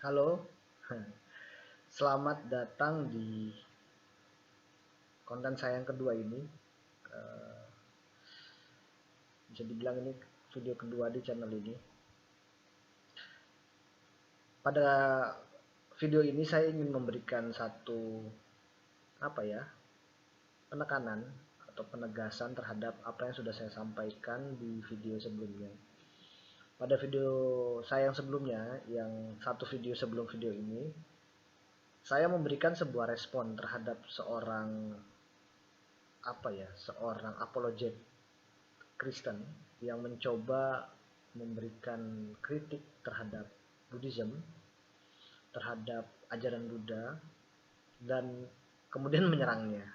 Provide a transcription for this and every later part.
Halo, selamat datang di konten saya yang kedua ini. Eh, Bisa dibilang ini video kedua di channel ini. Pada video ini saya ingin memberikan satu penekanan atau penegasan terhadap apa yang sudah saya sampaikan di video sebelumnya. Pada video saya yang sebelumnya, yang satu video sebelum video ini, saya memberikan sebuah respon terhadap seorang apologet Kristen yang mencoba memberikan kritik terhadap Buddhism, terhadap ajaran Buddha, dan kemudian menyerangnya.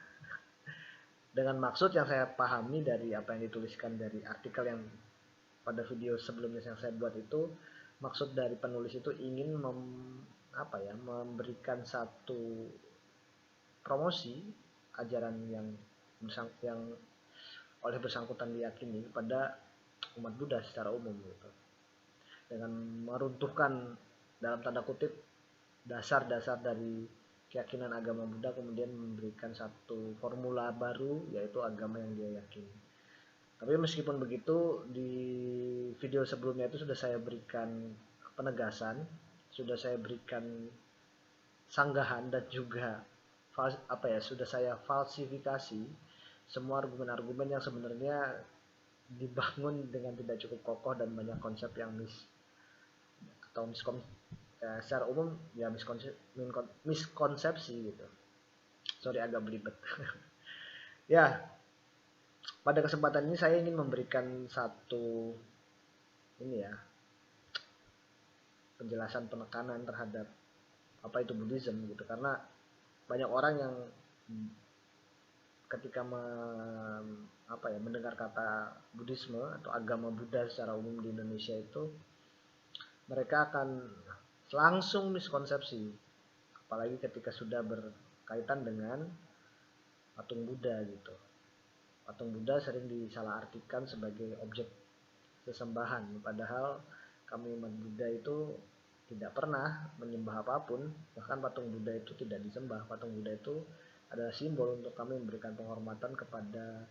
Dengan maksud yang saya pahami dari apa yang dituliskan dari artikel yang pada video sebelumnya yang saya buat itu, maksud dari penulis itu ingin memberikan satu promosi ajaran yang oleh bersangkutan diyakini kepada umat Buddha secara umum gitu, dengan meruntuhkan dalam tanda kutip dasar-dasar dari keyakinan agama Buddha, kemudian memberikan satu formula baru yaitu agama yang dia yakini. Tapi meskipun begitu, di video sebelumnya itu sudah saya berikan penegasan, sudah saya berikan sanggahan, dan juga sudah saya falsifikasi semua argumen-argumen yang sebenarnya dibangun dengan tidak cukup kokoh dan banyak konsep yang secara umum ya miskonsepsi gitu. Sorry agak belibet. Ya, pada kesempatan ini saya ingin memberikan satu penjelasan penekanan terhadap apa itu Buddhism gitu, karena banyak orang yang ketika mendengar kata Buddhisme atau agama Buddha secara umum di Indonesia itu, mereka akan langsung miskonsepsi, apalagi ketika sudah berkaitan dengan patung Buddha gitu. Patung Buddha sering disalahartikan sebagai objek sesembahan, padahal kami umat Buddha itu tidak pernah menyembah apapun. Bahkan patung Buddha itu tidak disembah. Patung Buddha itu adalah simbol untuk kami memberikan penghormatan kepada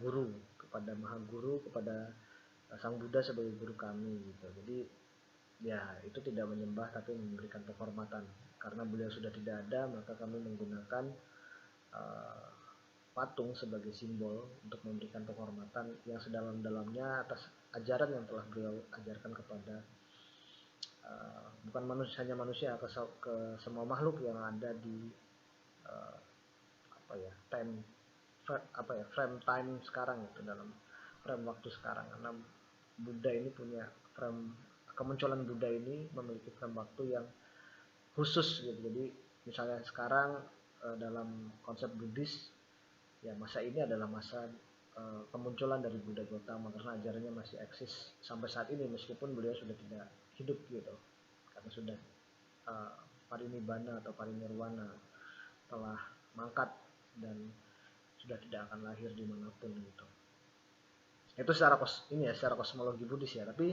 guru, kepada Maha Guru, kepada Sang Buddha sebagai guru kami gitu. Jadi ya itu tidak menyembah tapi memberikan penghormatan. Karena beliau sudah tidak ada, maka kami menggunakan patung sebagai simbol untuk memberikan penghormatan yang sedalam-dalamnya atas ajaran yang telah beliau ajarkan kepada bukan hanya manusia, ke semua makhluk yang ada di frame time sekarang itu, dalam frame waktu sekarang. Karena Buddha ini punya kemunculan Buddha ini memiliki frame waktu yang khusus gitu. Jadi misalnya sekarang dalam konsep Buddhis, ya masa ini adalah masa kemunculan dari Buddha Gautama, karena ajarannya masih eksis sampai saat ini meskipun beliau sudah tidak hidup gitu, karena sudah parinibbana atau parinirwana, telah mangkat dan sudah tidak akan lahir dimanapun gitu. Itu secara kosmologi Buddhis ya. Tapi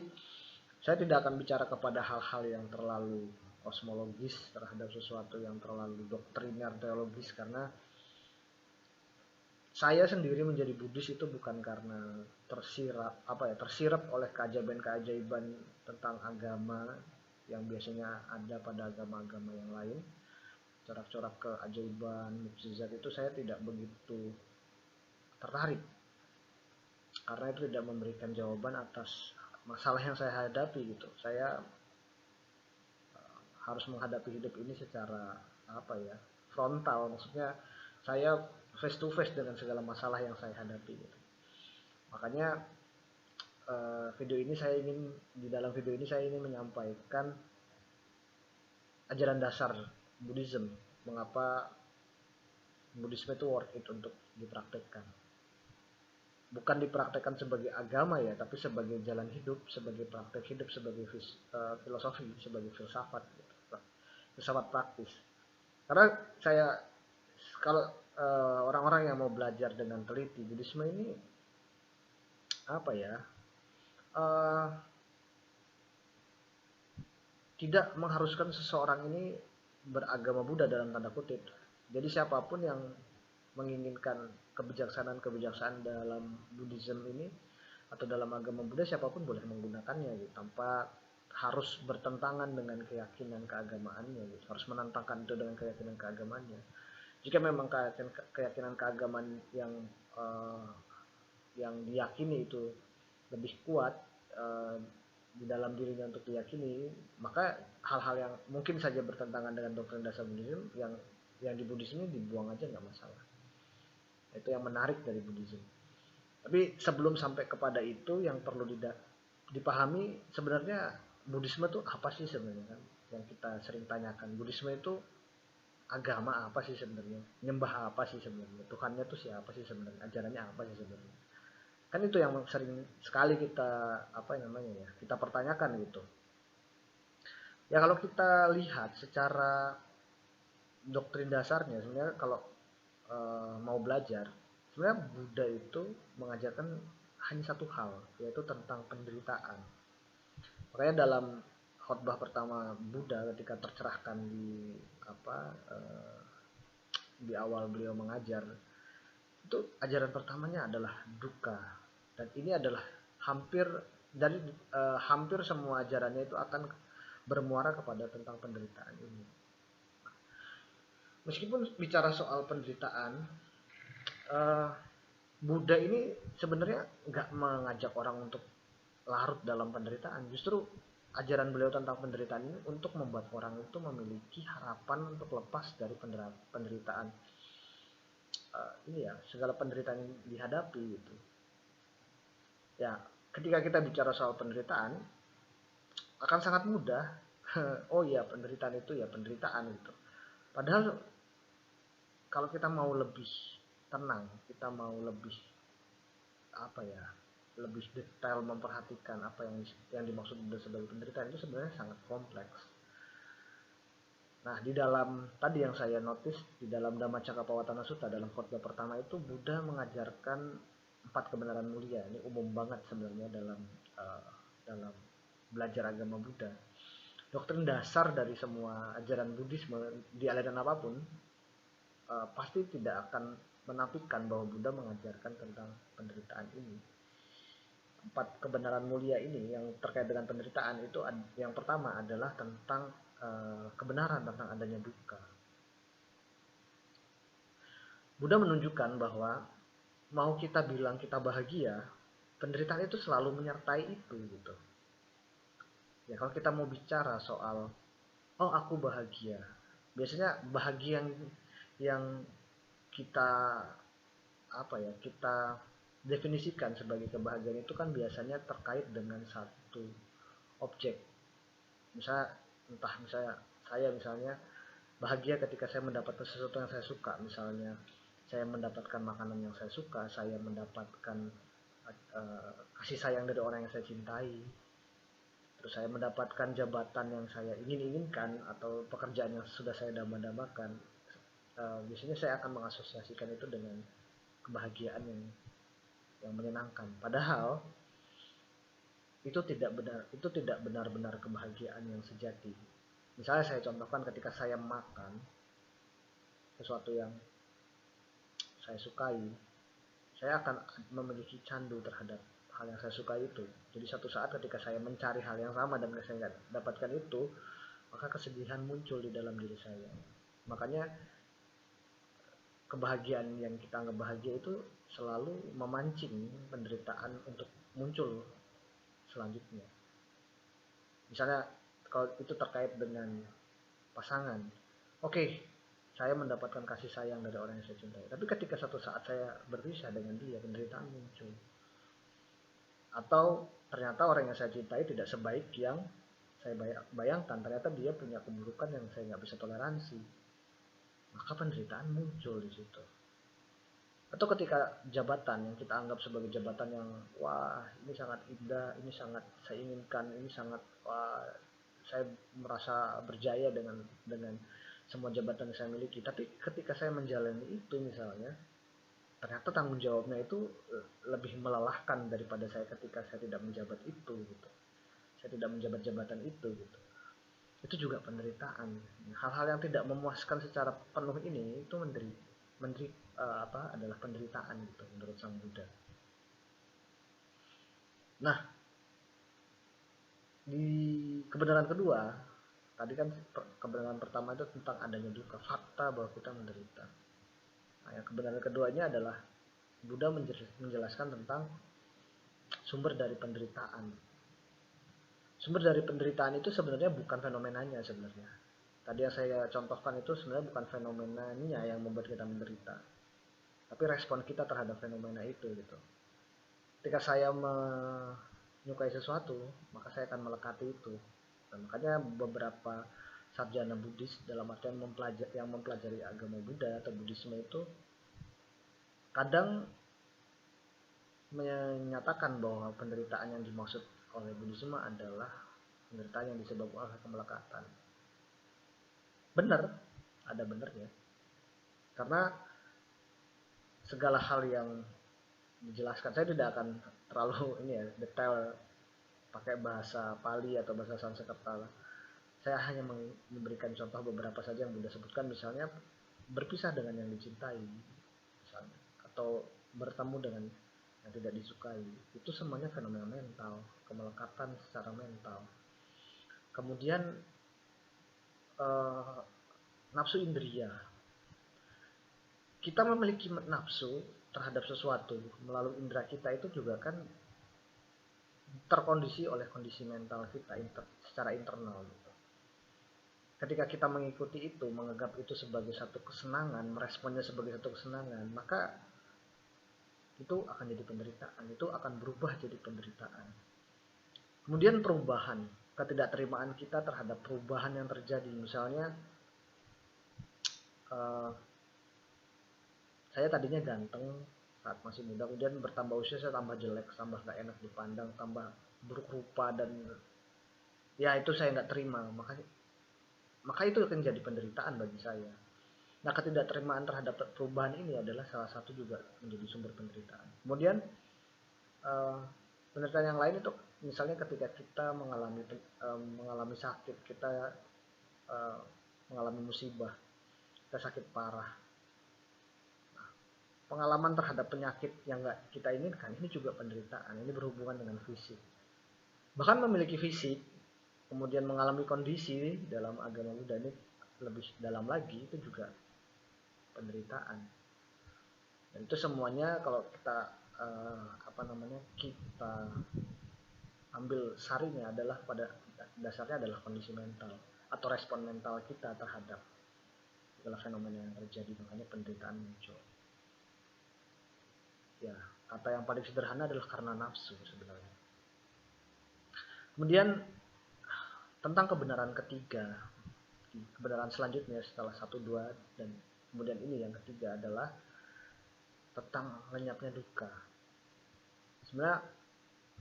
saya tidak akan bicara kepada hal-hal yang terlalu kosmologis terhadap sesuatu yang terlalu doktriner teologis, karena saya sendiri menjadi Buddhis itu bukan karena tersirap oleh keajaiban-keajaiban tentang agama yang biasanya ada pada agama-agama yang lain. Corak-corak keajaiban, mukjizat itu saya tidak begitu tertarik, karena itu tidak memberikan jawaban atas masalah yang saya hadapi gitu. Saya harus menghadapi hidup ini secara frontal, maksudnya saya face to face dengan segala masalah yang saya hadapi gitu. Makanya di dalam video ini saya ingin menyampaikan ajaran dasar Buddhism, mengapa Buddhisme itu worth it untuk dipraktekkan. Bukan dipraktekkan sebagai agama ya, tapi sebagai jalan hidup, sebagai praktek hidup, sebagai filosofi, sebagai filsafat praktis. Karena kalau orang-orang yang mau belajar dengan teliti Buddhisme ini tidak mengharuskan seseorang ini beragama Buddha dalam tanda kutip. Jadi siapapun yang menginginkan kebijaksanaan dalam Buddhism ini atau dalam agama Buddha, siapapun boleh menggunakannya gitu, tanpa harus bertentangan dengan keyakinan keagamaannya gitu, harus menantangkan itu dengan keyakinan keagamaannya. Jika memang keyakinan keagamaan eh, yang diyakini itu lebih kuat eh, di dalam dirinya untuk diyakini, maka hal-hal yang mungkin saja bertentangan dengan doktrin dasar Buddhism yang di Buddhism ini dibuang aja, nggak masalah. Itu yang menarik dari Buddhism. Tapi sebelum sampai kepada itu, yang perlu dipahami sebenarnya Buddhisme itu apa sih sebenarnya, kan? Yang kita sering tanyakan, Buddhisme itu agama apa sih sebenarnya? Nyembah apa sih sebenarnya? Tuhannya tuh siapa sih sebenarnya? Ajarannya apa sih sebenarnya? Kan itu yang sering sekali kita apa namanya ya, kita pertanyakan gitu. Ya kalau kita lihat secara doktrin dasarnya sebenarnya, kalau mau belajar, sebenarnya Buddha itu mengajarkan hanya satu hal, yaitu tentang penderitaan. Makanya dalam khotbah pertama Buddha ketika tercerahkan di apa di awal beliau mengajar, itu ajaran pertamanya adalah duka. Dan ini adalah hampir dari hampir semua ajarannya itu akan bermuara kepada tentang penderitaan ini. Meskipun bicara soal penderitaan, uh, Buddha ini sebenarnya nggak mengajak orang untuk larut dalam penderitaan. Justru ajaran beliau tentang penderitaan ini untuk membuat orang itu memiliki harapan untuk lepas dari penderitaan. Ini ya, segala penderitaan yang dihadapi gitu. Ya, ketika kita bicara soal penderitaan, akan sangat mudah. Oh iya, penderitaan itu ya penderitaan gitu. Padahal kalau kita mau lebih tenang, kita mau lebih apa ya, lebih detail memperhatikan apa yang dimaksud sebagai penderitaan, itu sebenarnya sangat kompleks. Nah, di dalam tadi yang saya notice di dalam Dhammacakkappavattana Sutta, dalam khotbah pertama itu Buddha mengajarkan 4 kebenaran mulia. Ini umum banget sebenarnya dalam belajar agama Buddha. Doktrin dasar dari semua ajaran Buddhisme di aliran apapun pasti tidak akan menafikan bahwa Buddha mengajarkan tentang penderitaan ini. 4 kebenaran mulia ini yang terkait dengan penderitaan itu, yang pertama adalah tentang kebenaran tentang adanya duka. Buddha menunjukkan bahwa mau kita bilang kita bahagia, penderitaan itu selalu menyertai itu gitu. Ya kalau kita mau bicara soal oh aku bahagia, biasanya bahagia yang kita apa ya, kita definisikan sebagai kebahagiaan itu kan biasanya terkait dengan satu objek. Misalnya saya misalnya bahagia ketika saya mendapatkan sesuatu yang saya suka, misalnya saya mendapatkan makanan yang saya suka, saya mendapatkan kasih sayang dari orang yang saya cintai, terus saya mendapatkan jabatan yang saya inginkan atau pekerjaan yang sudah saya dambakan. Biasanya saya akan mengasosiasikan itu dengan kebahagiaan yang menyenangkan. Padahal itu tidak benar-benar kebahagiaan yang sejati. Misalnya saya contohkan, ketika saya makan sesuatu yang saya sukai, saya akan memiliki candu terhadap hal yang saya sukai itu. Jadi satu saat ketika saya mencari hal yang sama dan saya nggak dapatkan itu, maka kesedihan muncul di dalam diri saya. Makanya kebahagiaan yang kita anggap bahagia itu selalu memancing penderitaan untuk muncul selanjutnya. Misalnya kalau itu terkait dengan pasangan, oke, saya mendapatkan kasih sayang dari orang yang saya cintai, tapi ketika satu saat saya berpisah dengan dia, penderitaan muncul. Atau ternyata orang yang saya cintai tidak sebaik yang saya bayangkan, ternyata dia punya keburukan yang saya nggak bisa toleransi, maka penderitaan muncul di situ. Atau ketika jabatan yang kita anggap sebagai jabatan yang wah ini sangat indah, ini sangat saya inginkan, ini sangat wah saya merasa berjaya dengan semua jabatan yang saya miliki, tapi ketika saya menjalani itu misalnya, ternyata tanggung jawabnya itu lebih melelahkan daripada saya ketika saya tidak menjabat itu gitu, saya tidak menjabat jabatan itu gitu. itu juga penderitaan. Hal-hal yang tidak memuaskan secara penuh ini itu adalah penderitaan gitu menurut Sang Buddha. Nah, di kebenaran kedua, tadi kan kebenaran pertama itu tentang adanya duka, fakta bahwa kita menderita. Nah, yang kebenaran keduanya adalah Buddha menjelaskan tentang sumber dari penderitaan. Sumber dari penderitaan itu sebenarnya bukan fenomenanya sebenarnya. Tadi yang saya contohkan itu sebenarnya bukan fenomenanya yang membuat kita menderita, tapi respon kita terhadap fenomena itu gitu. Ketika saya menyukai sesuatu, maka saya akan melekati itu. Dan makanya beberapa sarjana Buddhis dalam artian yang mempelajari agama Buddha atau Buddhisme itu kadang menyatakan bahwa penderitaan yang dimaksud oleh Buddhisme adalah penderitaan yang disebabkan oleh kemelekatan. Benar, ada benernya. Karena segala hal yang dijelaskan, saya tidak akan terlalu detail pakai bahasa Pali atau bahasa Sanskerta. Saya hanya memberikan contoh beberapa saja yang Buddha sebutkan, misalnya berpisah dengan yang dicintai, misalnya, atau bertemu dengan yang tidak disukai. Itu semuanya fenomena mental, kemelekatan secara mental. Kemudian nafsu indria. Kita memiliki nafsu terhadap sesuatu melalui indera kita itu juga kan terkondisi oleh kondisi mental kita secara internal gitu. Ketika kita mengikuti itu, menganggap itu sebagai satu kesenangan, meresponnya sebagai satu kesenangan, maka itu akan jadi penderitaan, itu akan berubah jadi penderitaan. Kemudian perubahan, ketidakterimaan kita terhadap perubahan yang terjadi. Misalnya saya tadinya ganteng saat masih muda, kemudian bertambah usia saya tambah jelek, tambah gak enak dipandang, tambah buruk rupa, dan ya itu saya nggak terima, maka itu akan jadi penderitaan bagi saya. Nah, ketidakterimaan terhadap perubahan ini adalah salah satu juga menjadi sumber penderitaan. Kemudian penderitaan yang lain itu misalnya ketika kita mengalami sakit, kita mengalami musibah, kita sakit parah. Pengalaman terhadap penyakit yang nggak kita inginkan ini juga penderitaan. Ini berhubungan dengan fisik. Bahkan memiliki fisik, kemudian mengalami kondisi dalam agama Buddha ini lebih dalam lagi, itu juga penderitaan. Dan itu semuanya kalau kita kita ambil sarinya adalah pada dasarnya adalah kondisi mental atau respon mental kita terhadap segala fenomena yang terjadi, makanya penderitaan muncul. Ya, kata yang paling sederhana adalah karena nafsu sebenarnya. Kemudian tentang kebenaran ketiga, kebenaran selanjutnya setelah 1, 2 dan kemudian ini yang ketiga adalah tentang lenyapnya duka. Sebenarnya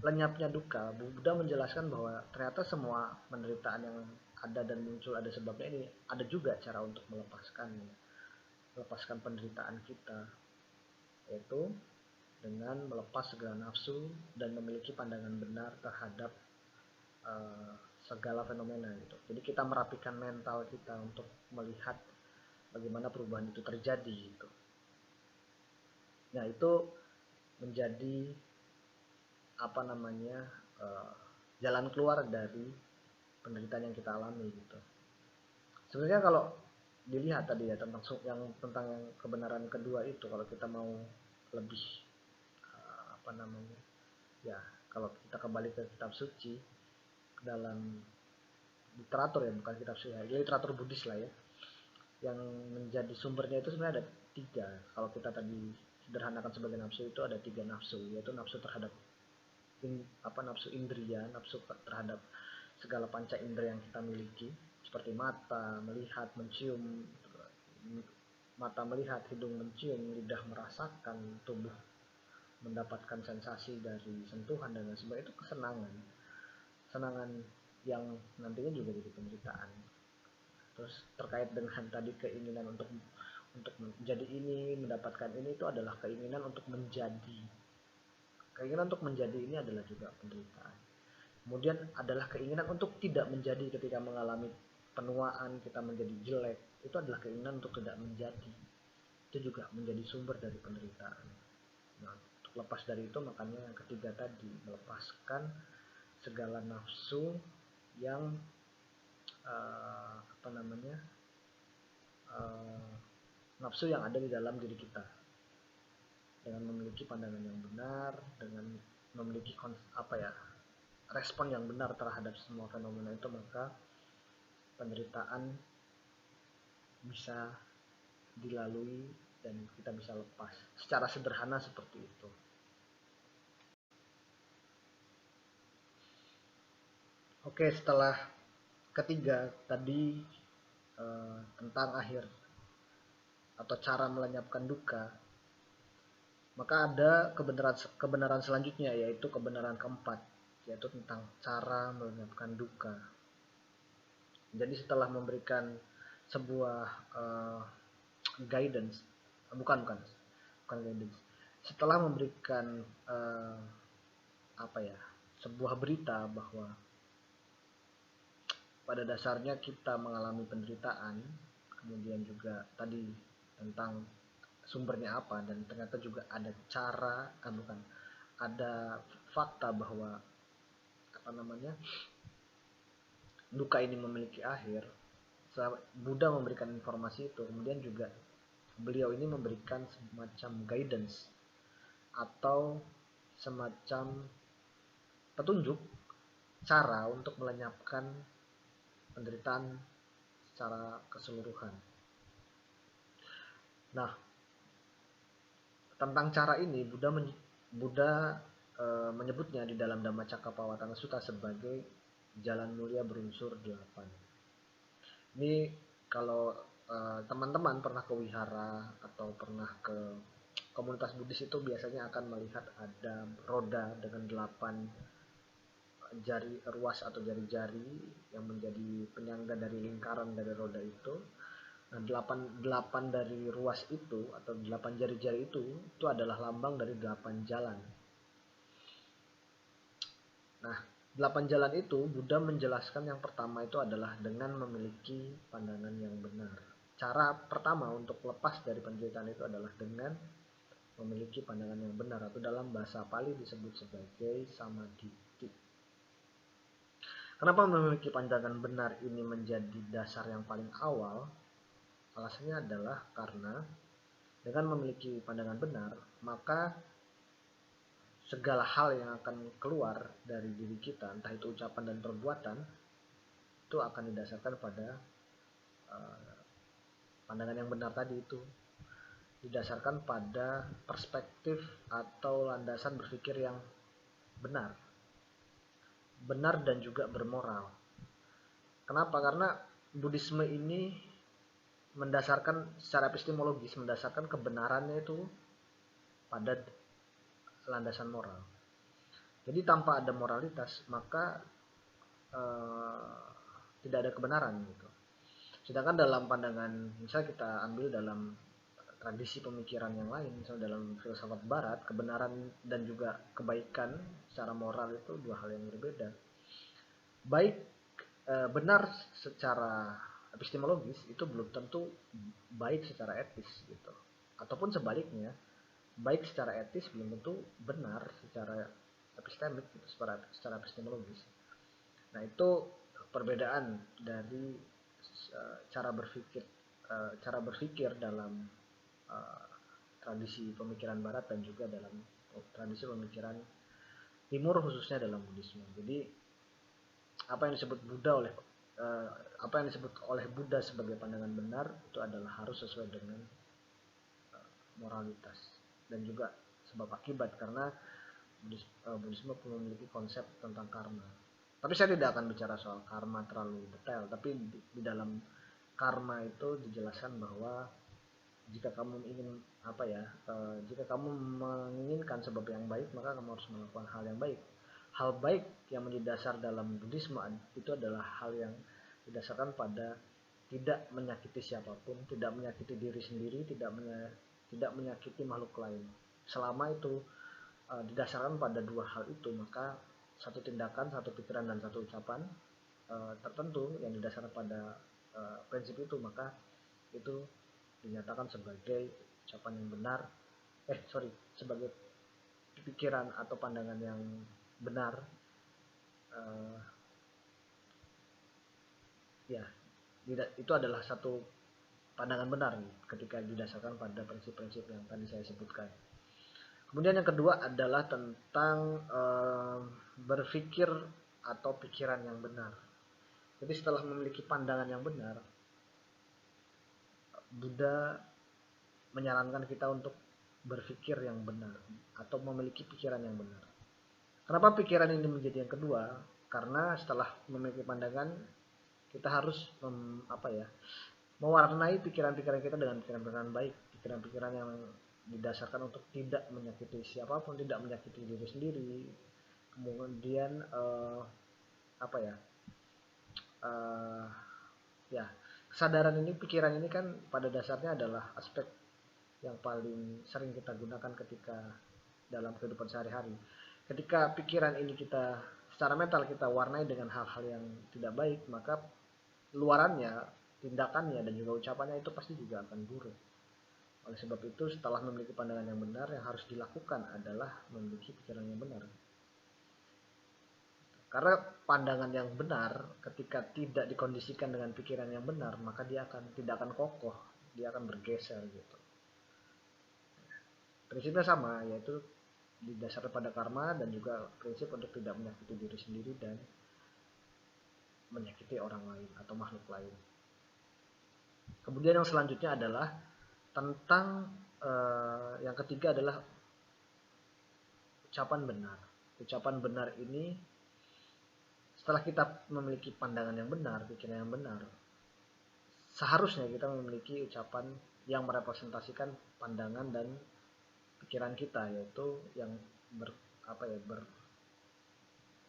lenyapnya duka, Buddha menjelaskan bahwa ternyata semua penderitaan yang ada dan muncul ada sebabnya, ini ada juga cara untuk melepaskan penderitaan kita, yaitu dengan melepas segala nafsu dan memiliki pandangan benar terhadap segala fenomena gitu. Jadi kita merapikan mental kita untuk melihat bagaimana perubahan itu terjadi gitu. Nah, itu menjadi jalan keluar dari penderitaan yang kita alami gitu. Sebenarnya kalau dilihat tadi ya tentang yang kebenaran kedua itu, kalau kita mau lebih kalau kita kembali ke kitab suci, dalam literatur ya, bukan kitab suci, literatur Buddhis lah ya, yang menjadi sumbernya itu sebenarnya ada 3. Kalau kita tadi sederhanakan sebagai nafsu, itu ada 3 nafsu, yaitu nafsu terhadap nafsu indria, nafsu terhadap segala panca indera yang kita miliki, seperti mata melihat, mencium, hidung mencium, lidah merasakan, tubuh mendapatkan sensasi dari sentuhan dan lain sebagainya. Itu kesenangan yang nantinya juga jadi penderitaan. Terus terkait dengan tadi keinginan untuk menjadi ini, mendapatkan ini, itu adalah keinginan untuk menjadi. Keinginan untuk menjadi ini adalah juga penderitaan. Kemudian adalah keinginan untuk tidak menjadi ketika mengalami penuaan, kita menjadi jelek. Itu adalah keinginan untuk tidak menjadi. Itu juga menjadi sumber dari penderitaan. Nah, untuk lepas dari itu makanya yang ketiga tadi, melepaskan segala nafsu yang nafsu yang ada di dalam diri kita, dengan memiliki pandangan yang benar, dengan memiliki respon yang benar terhadap semua fenomena itu, maka penderitaan bisa dilalui dan kita bisa lepas. Secara sederhana seperti itu. Oke, setelah ketiga tadi tentang akhir atau cara melenyapkan duka, maka ada kebenaran selanjutnya, yaitu kebenaran keempat, yaitu tentang cara melenyapkan duka. Jadi setelah memberikan sebuah guidance, bukan guidance, setelah memberikan sebuah berita bahwa pada dasarnya kita mengalami penderitaan, kemudian juga tadi tentang sumbernya apa, dan ternyata juga ada ada fakta bahwa duka ini memiliki akhir. Buddha memberikan informasi itu, kemudian juga beliau ini memberikan semacam guidance atau semacam petunjuk cara untuk melenyapkan penderitaan secara keseluruhan. Nah, tentang cara ini Buddha menyebutnya di dalam Dhammacakkappavattana Sutta sebagai jalan mulia berunsur 8. Ini kalau teman-teman pernah ke wihara atau pernah ke komunitas Buddhis itu biasanya akan melihat ada roda dengan 8 jari ruas atau jari-jari yang menjadi penyangga dari lingkaran dari roda itu. Nah, 8 dari ruas itu atau 8 jari-jari itu adalah lambang dari 8 jalan. Nah, 8 jalan itu Buddha menjelaskan yang pertama itu adalah dengan memiliki pandangan yang benar. Cara pertama untuk lepas dari penderitaan itu adalah dengan memiliki pandangan yang benar, atau dalam bahasa Pali disebut sebagai samadhiti. Kenapa memiliki pandangan benar ini menjadi dasar yang paling awal? Alasannya adalah karena dengan memiliki pandangan benar, maka segala hal yang akan keluar dari diri kita, entah itu ucapan dan perbuatan, itu akan didasarkan pada pandangan yang benar tadi itu. Didasarkan pada perspektif atau landasan berpikir yang benar dan juga bermoral. Kenapa? Karena Buddhisme ini mendasarkan secara epistemologis, mendasarkan kebenarannya itu pada landasan moral. Jadi tanpa ada moralitas, maka tidak ada kebenaran gitu. Sedangkan dalam pandangan, misalnya kita ambil dalam tradisi pemikiran yang lain, misalnya dalam filsafat barat, kebenaran dan juga kebaikan secara moral itu dua hal yang berbeda. Baik benar secara epistemologis itu belum tentu baik secara etis gitu. Ataupun sebaliknya, baik secara etis belum tentu benar secara epistemik gitu, secara epistemologis. Nah, itu perbedaan dari cara berpikir dalam tradisi pemikiran barat dan juga dalam tradisi pemikiran timur, khususnya dalam Buddhisme. Jadi apa yang disebut oleh Buddha sebagai pandangan benar itu adalah harus sesuai dengan moralitas dan juga sebab akibat, karena Buddhisme memiliki konsep tentang karma. Tapi saya tidak akan bicara soal karma terlalu detail, tapi di dalam karma itu dijelaskan bahwa jika kamu menginginkan sebab yang baik, maka kamu harus melakukan hal yang baik. Hal baik yang menjadi dasar dalam Buddhisme itu adalah hal yang didasarkan pada tidak menyakiti siapapun, tidak menyakiti diri sendiri, tidak menyakiti makhluk lain. Selama itu didasarkan pada dua hal itu, maka satu tindakan, satu pikiran, dan satu ucapan tertentu yang didasarkan pada prinsip itu, maka itu dinyatakan sebagai ucapan yang benar, sebagai pikiran atau pandangan yang benar. Ya, itu adalah satu pandangan benar ketika didasarkan pada prinsip-prinsip yang tadi saya sebutkan. Kemudian yang kedua adalah tentang berpikir atau pikiran yang benar. Jadi setelah memiliki pandangan yang benar, Buddha menyarankan kita untuk berpikir yang benar atau memiliki pikiran yang benar. Kenapa pikiran ini menjadi yang kedua? Karena setelah memiliki pandangan, kita harus mewarnai pikiran-pikiran kita dengan pikiran-pikiran baik, pikiran-pikiran yang didasarkan untuk tidak menyakiti siapapun, tidak menyakiti diri sendiri. Kemudian kesadaran ini, pikiran ini kan pada dasarnya adalah aspek yang paling sering kita gunakan ketika dalam kehidupan sehari-hari. Ketika pikiran ini kita secara mental kita warnai dengan hal-hal yang tidak baik, maka luarannya, tindakannya, dan juga ucapannya itu pasti juga akan buruk. Oleh sebab itu, setelah memiliki pandangan yang benar, yang harus dilakukan adalah memiliki pikiran yang benar. Karena pandangan yang benar ketika tidak dikondisikan dengan pikiran yang benar, maka dia tidak akan kokoh, dia akan bergeser gitu. Prinsipnya sama, yaitu didasarkan pada karma dan juga prinsip untuk tidak menyakiti diri sendiri dan menyakiti orang lain atau makhluk lain. Kemudian yang selanjutnya adalah tentang yang ketiga adalah ucapan benar. Ucapan benar ini setelah kita memiliki pandangan yang benar, pikiran yang benar, seharusnya kita memiliki ucapan yang merepresentasikan pandangan dan pikiran kita, yaitu yang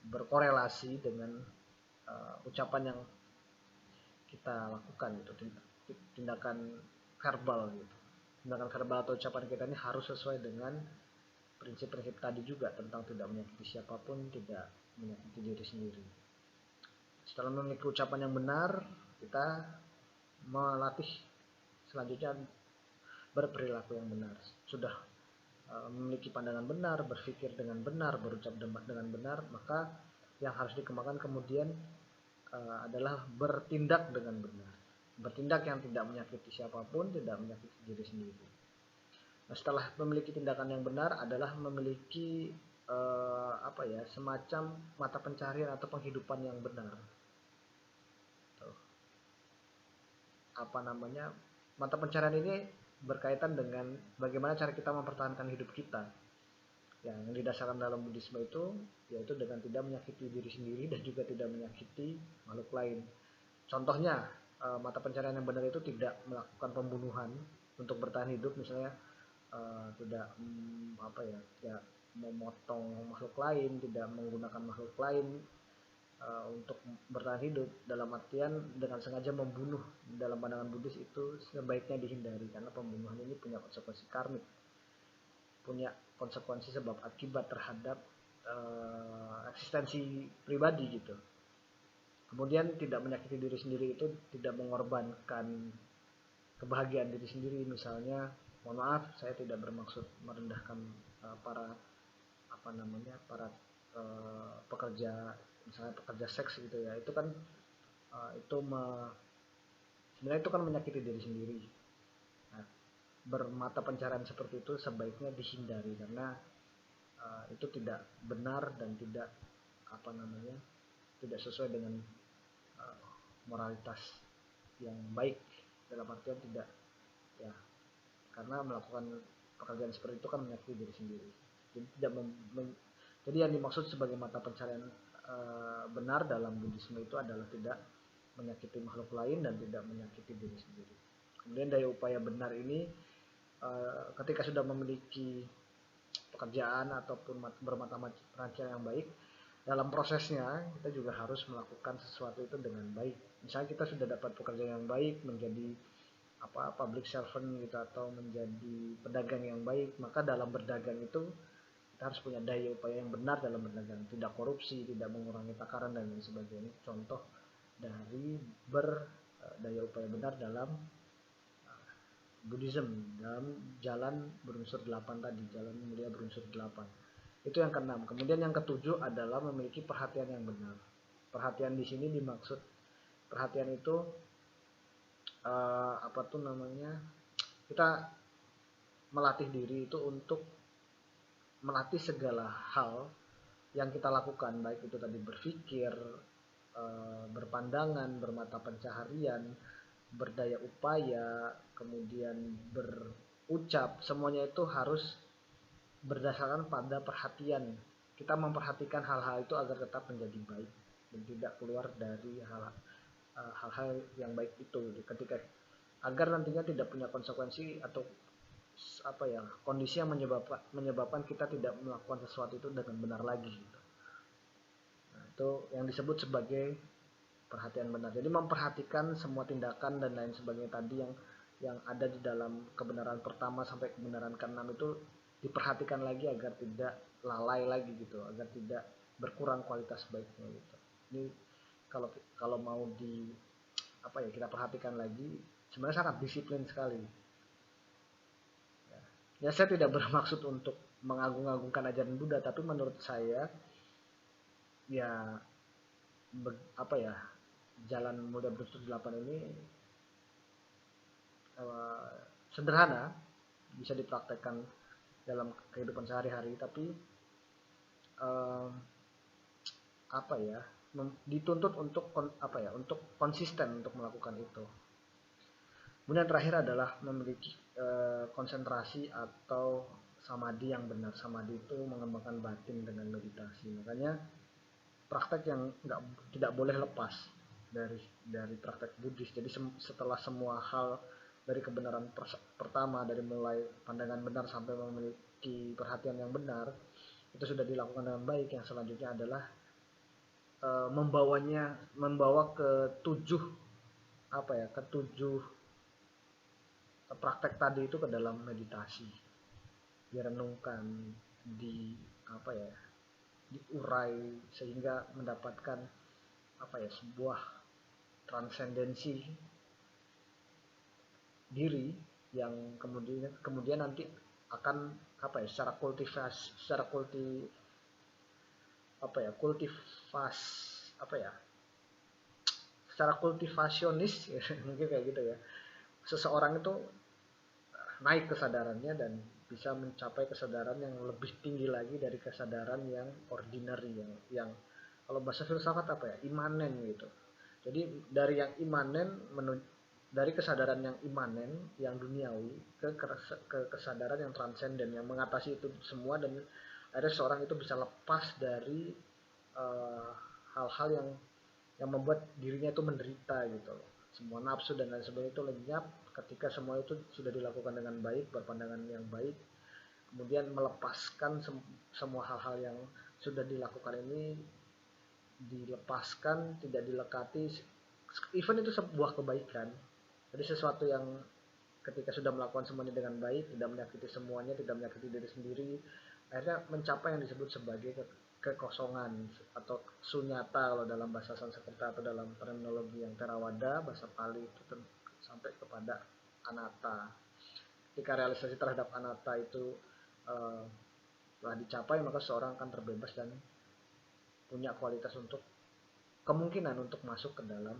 berkorelasi dengan ucapan yang kita lakukan gitu, tindakan verbal gitu. Tindakan verbal atau ucapan kita ini harus sesuai dengan prinsip-prinsip tadi juga tentang tidak menyakiti siapapun, tidak menyakiti diri sendiri. Setelah memiliki ucapan yang benar, kita melatih selanjutnya berperilaku yang benar. Sudah memiliki pandangan benar, berpikir dengan benar, berucap dengan benar, maka yang harus dikembangkan kemudian adalah bertindak dengan benar. Bertindak yang tidak menyakiti siapapun, tidak menyakiti diri sendiri. Nah, setelah memiliki tindakan yang benar adalah memiliki semacam mata pencaharian atau penghidupan yang benar. Mata pencaharian ini berkaitan dengan bagaimana cara kita mempertahankan hidup kita. Yang didasarkan dalam Buddhisme itu yaitu dengan tidak menyakiti diri sendiri dan juga tidak menyakiti makhluk lain. Contohnya, mata pencaharian yang benar itu tidak melakukan pembunuhan untuk bertahan hidup, misalnya tidak memotong makhluk lain, tidak menggunakan makhluk lain untuk bertahan hidup, dalam artian dengan sengaja membunuh. Dalam pandangan Buddhis itu sebaiknya dihindari karena pembunuhan ini punya konsekuensi karmik, punya konsekuensi sebab akibat terhadap eksistensi pribadi gitu. Kemudian tidak menyakiti diri sendiri itu tidak mengorbankan kebahagiaan diri sendiri. Misalnya, mohon maaf, saya tidak bermaksud merendahkan para pekerja, misalnya pekerja seks gitu ya. Itu kan sebenarnya itu kan menyakiti diri sendiri. Nah, bermata pencaharian seperti itu sebaiknya dihindari karena itu tidak benar dan tidak tidak sesuai dengan moralitas yang baik, dalam artian tidak ya, karena melakukan pekerjaan seperti itu kan menyakiti diri sendiri. Jadi yang dimaksud sebagai mata pencaharian benar dalam Buddhisme itu adalah tidak menyakiti makhluk lain dan tidak menyakiti diri sendiri. Kemudian daya upaya benar ini ketika sudah memiliki pekerjaan ataupun bermata pencaharian yang baik, dalam prosesnya kita juga harus melakukan sesuatu itu dengan baik. Misalnya kita sudah dapat pekerjaan yang baik, menjadi public servant gitu, atau menjadi pedagang yang baik, maka dalam berdagang itu Kita harus punya daya upaya yang benar dalam berdagang, tidak korupsi, tidak mengurangi takaran dan lain sebagainya. Contoh dari berdaya upaya benar dalam Buddhism, dalam jalan berunsur 8 tadi, jalan mulia berunsur 8. Itu yang keenam. Kemudian yang ketujuh adalah memiliki perhatian yang benar. Perhatian di sini dimaksud, perhatian itu apa tuh namanya? Kita melatih diri itu untuk melatih segala hal yang kita lakukan, baik itu tadi berpikir, berpandangan, bermata pencaharian, berdaya upaya, kemudian berucap, semuanya itu harus berdasarkan pada perhatian. Kita memperhatikan hal-hal itu agar tetap menjadi baik dan tidak keluar dari hal-hal yang baik itu, ketika agar nantinya tidak punya konsekuensi atau apa ya, kondisi yang menyebabkan kita tidak melakukan sesuatu itu dengan benar lagi gitu. Nah, itu yang disebut sebagai perhatian benar. Jadi memperhatikan semua tindakan dan lain sebagainya tadi yang ada di dalam kebenaran pertama sampai kebenaran keenam itu diperhatikan lagi agar tidak lalai lagi gitu, agar tidak berkurang kualitas baiknya gitu. Ini kalau kalau mau di apa ya, kita perhatikan lagi, sebenarnya sangat disiplin sekali. Ya, saya tidak bermaksud untuk mengagung-agungkan ajaran Buddha, tapi menurut saya ya apa ya, jalan mulia berunsur 8 ini sederhana, bisa dipraktekkan dalam kehidupan sehari-hari, tapi apa ya, dituntut untuk apa ya, untuk konsisten untuk melakukan itu. Kemudian terakhir adalah memiliki konsentrasi atau samadhi yang benar. Samadhi itu mengembangkan batin dengan meditasi. Makanya praktek yang tidak boleh lepas dari praktek Buddhis. Jadi setelah semua hal dari kebenaran pertama, dari mulai pandangan benar sampai memiliki perhatian yang benar, itu sudah dilakukan dengan baik. Yang selanjutnya adalah membawa ke tujuh praktek tadi itu ke dalam meditasi, direnungkan, di apa ya, diurai sehingga mendapatkan apa ya, sebuah transendensi diri yang kemudian nanti akan apa ya, secara kultivasionis ya, mungkin kayak gitu ya. Seseorang itu naik kesadarannya dan bisa mencapai kesadaran yang lebih tinggi lagi dari kesadaran yang ordinary, yang kalau bahasa filsafat apa ya, imanen gitu. Jadi dari yang imanen dari kesadaran yang imanen, yang duniawi, ke kesadaran yang transenden, yang mengatasi itu semua, dan akhirnya seorang itu bisa lepas dari hal-hal yang membuat dirinya itu menderita gitu. Semua nafsu dan lain sebagainya itu lenyap ketika semua itu sudah dilakukan dengan baik, berpandangan yang baik, kemudian melepaskan semua hal-hal yang sudah dilakukan ini, dilepaskan, tidak dilekati, even itu sebuah kebaikan. Jadi sesuatu yang ketika sudah melakukan semuanya dengan baik, tidak menyakiti semuanya, tidak menyakiti diri sendiri, akhirnya mencapai yang disebut sebagai kekosongan atau sunyata kalau dalam bahasa Sanskerta, atau dalam terminologi yang Theravada, bahasa Pali itu sampai kepada anatta. Ketika realisasi terhadap anatta itu telah dicapai, maka seorang akan terbebas dan punya kualitas untuk kemungkinan untuk masuk ke dalam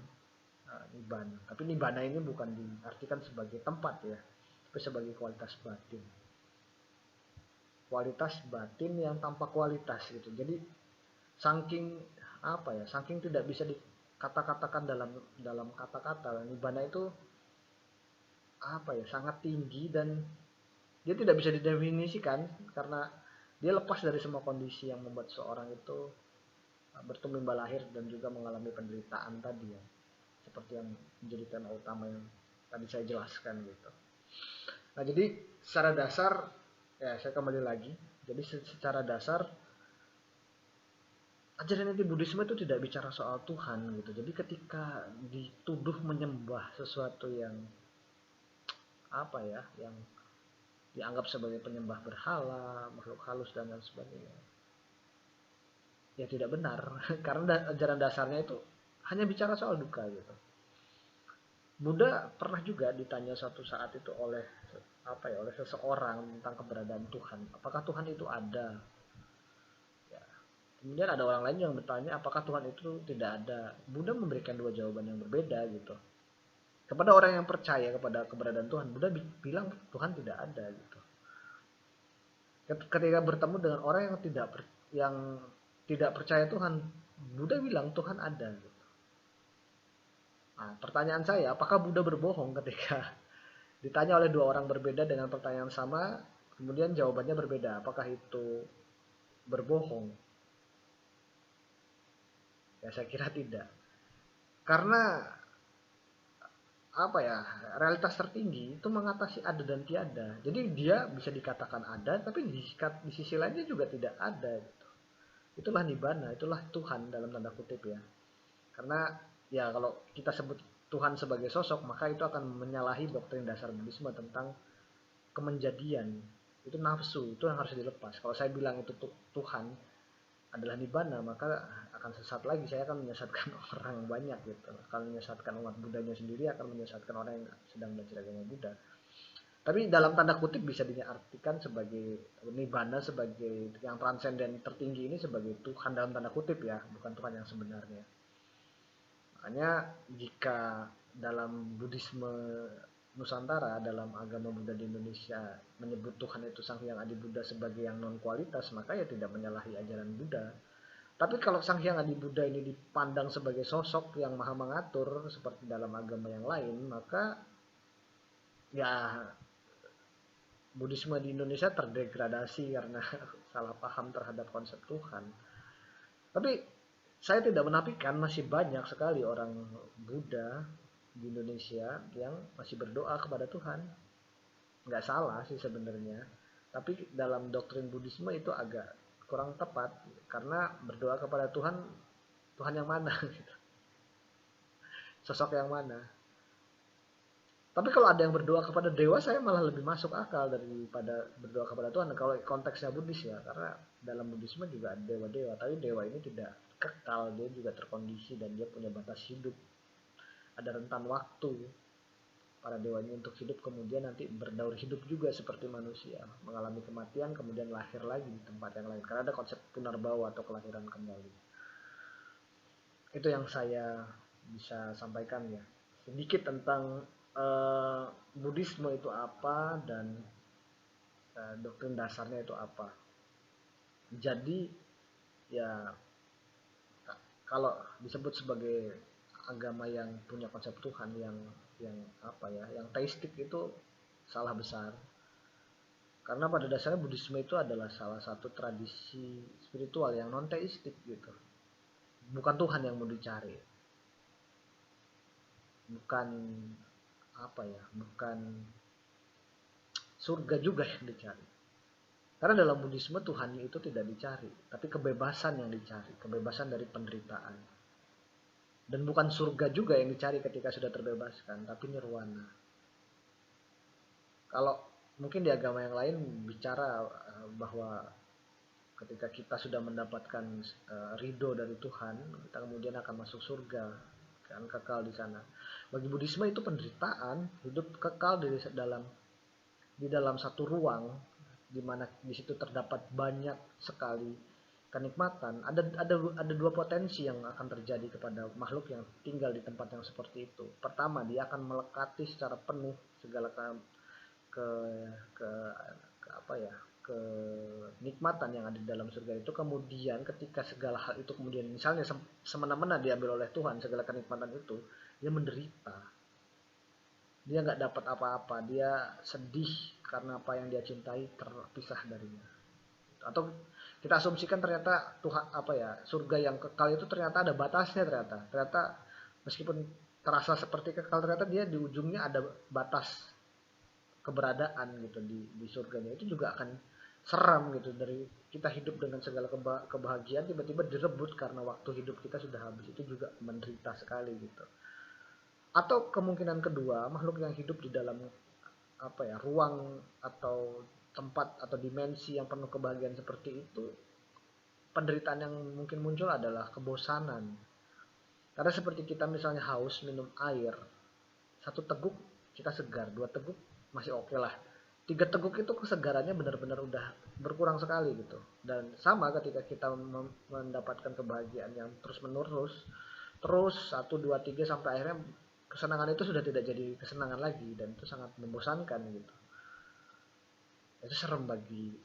nibbana. Tapi nibbana ini bukan diartikan sebagai tempat ya, tapi sebagai kualitas batin. Kualitas batin yang tanpa kualitas gitu. Jadi saking apa ya, saking tidak bisa dikata-katakan dalam kata-kata, nibbana itu apa ya, sangat tinggi dan dia tidak bisa didefinisikan karena dia lepas dari semua kondisi yang membuat seorang itu bertumbuh lahir dan juga mengalami penderitaan tadi ya, seperti yang menjadi tema utama yang tadi saya jelaskan gitu. Nah, jadi secara dasar ya, saya kembali lagi. Jadi secara dasar ajaran inti Buddhisme itu tidak bicara soal Tuhan gitu. Jadi ketika dituduh menyembah sesuatu yang apa ya, dianggap sebagai penyembah berhala, makhluk halus dan lain sebagainya. Ya tidak benar karena ajaran dasarnya itu hanya bicara soal duka gitu. Buddha pernah juga ditanya suatu saat itu oleh oleh seseorang tentang keberadaan Tuhan. Apakah Tuhan itu ada? Ya. Kemudian ada orang lain yang bertanya apakah Tuhan itu tidak ada. Buddha memberikan dua jawaban yang berbeda gitu. Kepada orang yang percaya kepada keberadaan Tuhan, Buddha bilang Tuhan tidak ada gitu. Ketika bertemu dengan orang yang tidak percaya Tuhan, Buddha bilang Tuhan ada gitu. Nah, pertanyaan saya, apakah Buddha berbohong ketika ditanya oleh dua orang berbeda dengan pertanyaan sama, kemudian jawabannya berbeda? Apakah itu berbohong? Ya saya kira tidak. Karena realitas tertinggi itu mengatasi ada dan tiada. Jadi dia bisa dikatakan ada, tapi di sisi lainnya juga tidak ada. Gitu. Itulah Nibbana, itulah Tuhan dalam tanda kutip ya. Karena ya kalau kita sebut Tuhan sebagai sosok, maka itu akan menyalahi doktrin dasar Buddhisme tentang kemenjadian. Itu nafsu, itu yang harus dilepas. Kalau saya bilang itu Tuhan adalah Nibbana, maka akan sesat lagi. Saya akan menyesatkan orang banyak gitu. Akan menyesatkan umat Buddhanya sendiri, akan menyesatkan orang yang sedang belajar agama Buddha. Tapi dalam tanda kutip bisa diartikan sebagai Nibbana, sebagai yang transenden tertinggi ini sebagai Tuhan dalam tanda kutip ya, bukan Tuhan yang sebenarnya. Makanya jika dalam Buddhisme Nusantara, dalam agama Buddha di Indonesia menyebut Tuhan itu Sang Hyang Adi Buddha sebagai yang non kualitas, maka ya tidak menyalahi ajaran Buddha. Tapi kalau Sang Hyang Adi Buddha ini dipandang sebagai sosok yang maha mengatur seperti dalam agama yang lain, maka ya Buddhisme di Indonesia terdegradasi karena salah paham terhadap konsep Tuhan. Tapi saya tidak menafikan masih banyak sekali orang Buddha di Indonesia yang masih berdoa kepada Tuhan. Nggak salah sih sebenarnya. Tapi dalam doktrin Buddhisme itu agak kurang tepat. Karena berdoa kepada Tuhan, Tuhan yang mana gitu. Sosok yang mana. Tapi kalau ada yang berdoa kepada dewa, saya malah lebih masuk akal daripada berdoa kepada Tuhan. Kalau konteksnya Buddhis ya, karena dalam Buddhisme juga ada dewa-dewa, tapi dewa ini tidak kekal, dia juga terkondisi dan dia punya batas hidup. Ada rentan waktu para dewa ini untuk hidup, kemudian nanti berdaur hidup juga seperti manusia, mengalami kematian, kemudian lahir lagi di tempat yang lain. Karena ada konsep punarbawa atau kelahiran kembali. Itu yang saya bisa sampaikan ya. Sedikit tentang Buddhisme itu apa dan doktrin dasarnya itu apa. Jadi ya kalau disebut sebagai agama yang punya konsep Tuhan yang teistik itu salah besar. Karena pada dasarnya Buddhisme itu adalah salah satu tradisi spiritual yang non teistik gitu. Bukan Tuhan yang mau dicari. Bukan surga juga yang dicari. Karena dalam Buddhisme Tuhan itu tidak dicari, tapi kebebasan yang dicari, kebebasan dari penderitaan. Dan bukan surga juga yang dicari ketika sudah terbebaskan, tapi nirwana. Kalau mungkin di agama yang lain bicara bahwa ketika kita sudah mendapatkan ridho dari Tuhan, kita kemudian akan masuk surga, akan kekal di sana. Bagi Buddhisme itu penderitaan, hidup kekal di dalam satu ruang di mana di situ terdapat banyak sekali kenikmatan. Ada dua potensi yang akan terjadi kepada makhluk yang tinggal di tempat yang seperti itu. Pertama, dia akan melekati secara penuh segala kenikmatan yang ada di dalam surga itu. Kemudian ketika segala hal itu kemudian misalnya semena-mena diambil oleh Tuhan, segala kenikmatan itu, dia menderita, dia nggak dapat apa-apa, dia sedih karena apa yang dia cintai terpisah darinya. Atau kita asumsikan ternyata Tuhan surga yang kekal itu ternyata ada batasnya, ternyata meskipun terasa seperti kekal, ternyata dia di ujungnya ada batas keberadaan gitu di surganya. Itu juga akan seram gitu, dari kita hidup dengan segala kebahagiaan tiba-tiba direbut karena waktu hidup kita sudah habis. Itu juga menderita sekali gitu. Atau kemungkinan kedua, makhluk yang hidup di dalam apa ya, ruang atau tempat atau dimensi yang penuh kebahagiaan seperti itu, penderitaan yang mungkin muncul adalah kebosanan. Karena seperti kita misalnya haus minum air, satu teguk kita segar, dua teguk masih oke lah, tiga teguk itu kesegarannya benar-benar udah berkurang sekali gitu. Dan sama ketika kita mendapatkan kebahagiaan yang terus menerus, terus satu dua tiga sampai akhirnya kesenangan itu sudah tidak jadi kesenangan lagi, dan itu sangat membosankan gitu. Itu serem bagi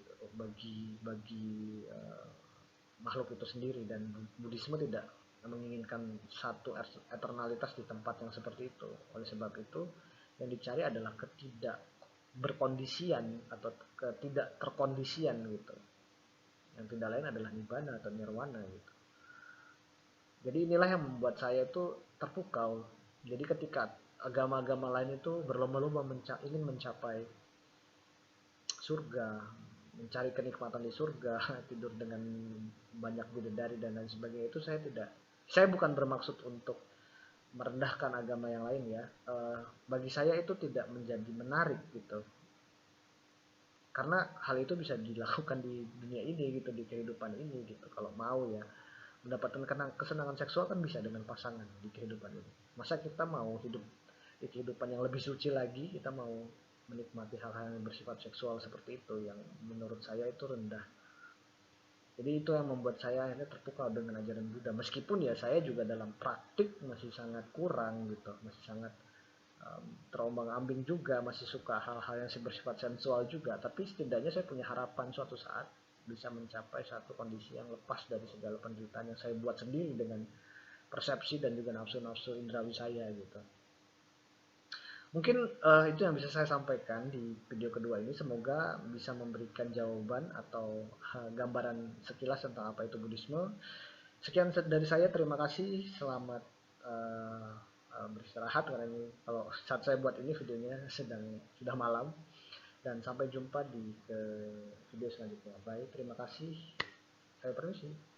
makhluk itu sendiri, dan Buddhisme tidak menginginkan satu eternalitas di tempat yang seperti itu. Oleh sebab itu yang dicari adalah ketidak berkondisian atau ketidak terkondisian gitu. Yang tidak lain adalah nibbana atau nirwana gitu. Jadi inilah yang membuat saya itu terpukau. Jadi ketika agama-agama lain itu berlomba-lomba ingin mencapai surga, mencari kenikmatan di surga, tidur dengan banyak bidadari dan lain sebagainya, itu saya bukan bermaksud untuk merendahkan agama yang lain ya. Bagi saya itu tidak menjadi menarik gitu. Karena hal itu bisa dilakukan di dunia ini gitu, di kehidupan ini gitu. Kalau mau ya, mendapatkan kesenangan seksual kan bisa dengan pasangan di kehidupan ini. Masa kita mau hidup di kehidupan yang lebih suci lagi, kita mau menikmati hal-hal yang bersifat seksual seperti itu, yang menurut saya itu rendah. Jadi itu yang membuat saya akhirnya terpukau dengan ajaran Buddha. Meskipun ya saya juga dalam praktik masih sangat kurang gitu, masih sangat terombang-ambing juga, masih suka hal-hal yang bersifat sensual juga. Tapi setidaknya saya punya harapan suatu saat bisa mencapai satu kondisi yang lepas dari segala penderitaan yang saya buat sendiri dengan persepsi dan juga nafsu-nafsu indrawi saya gitu. Mungkin itu yang bisa saya sampaikan di video kedua ini. Semoga bisa memberikan jawaban atau gambaran sekilas tentang apa itu Buddhisme. Sekian dari saya, terima kasih. Selamat beristirahat, karena ini kalau saat saya buat ini videonya sudah malam. Dan sampai jumpa di video selanjutnya. Baik, terima kasih. Saya permisi.